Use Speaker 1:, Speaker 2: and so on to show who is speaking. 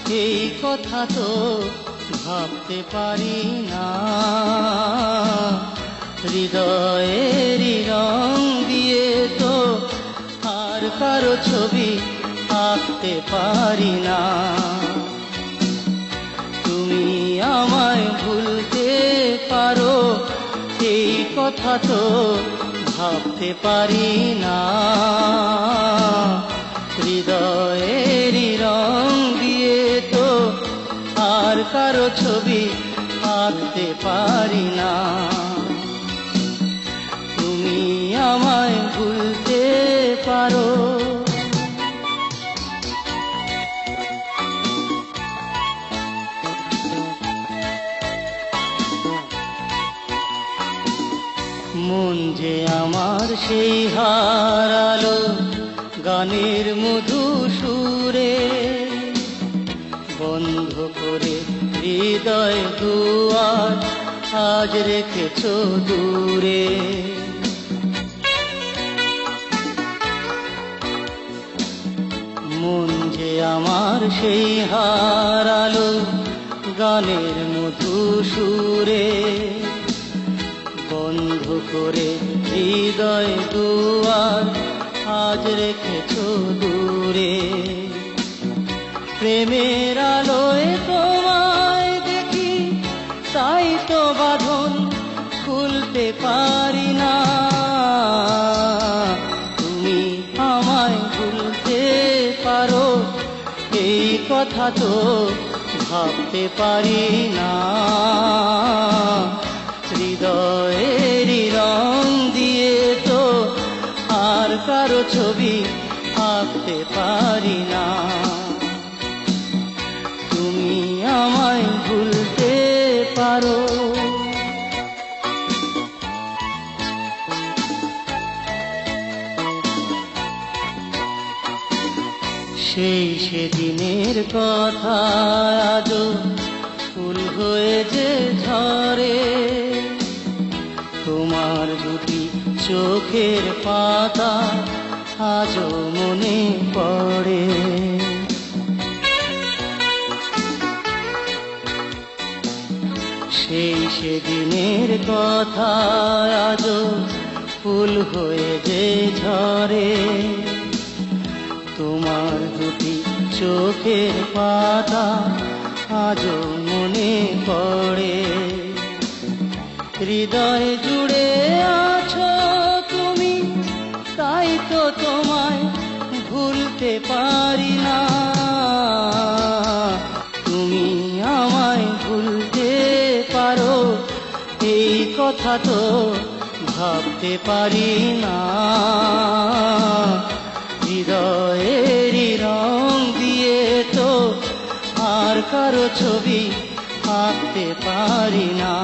Speaker 1: এই কথা তো ভাবতে পারি না। হৃদয়েরই রং দিয়ে তো আর কারো ছবি আঁকতে পারি না। তুমি আমায় ভুলতে পারো এই কথা তো ভাবতে পারি না। হৃদয়েরই রং দিয়ে তো আর কারো ছবি আঁকতে পারি না। তুমি আমায় ভুলতে পারো। মন যে আমার সেই হারালো গানের মধু সুরে, বন্ধ করে হৃদয় দুয়ার আজ রেখেছ দূরে। মন যে আমার সেই হারালো গানের মধু সুরে, বন্ধ করে হৃদয় দুয়ার আজ রেখেছ দূরে। প্রেমের আলোয় তোমায় দেখি তাই তো বাঁধন খুলতে পারি না। তুমি আমায় ভুলতে পারো এই কথা তো ভাবতে পারি না। হৃদয়েরই রং দিয়ে তো আর কারো ছবি আঁকতে পারি না। তুমি আমায় ভুলতে পারো। সেই সেদিনের কথা আজও ফুল হয়ে যে ঝরে, তোমার দুটি চোখের পাতা আজও মনে পড়ে। সেই সেদিনের কথা আজও ফুল হয়ে যে ঝরে, তোমার দুটি চোখের পাতা আজও মনে পড়ে। হৃদয় জুড়ে আছো তুমি তাই তো তোমায় ভুলতে পারি না। তুমি আমায় ভুলতে পারো এই কথা তো ভাবতে পারি না। হৃদয়েরই রং দিয়ে তো আর কারো ছবি আঁকতে পারি না।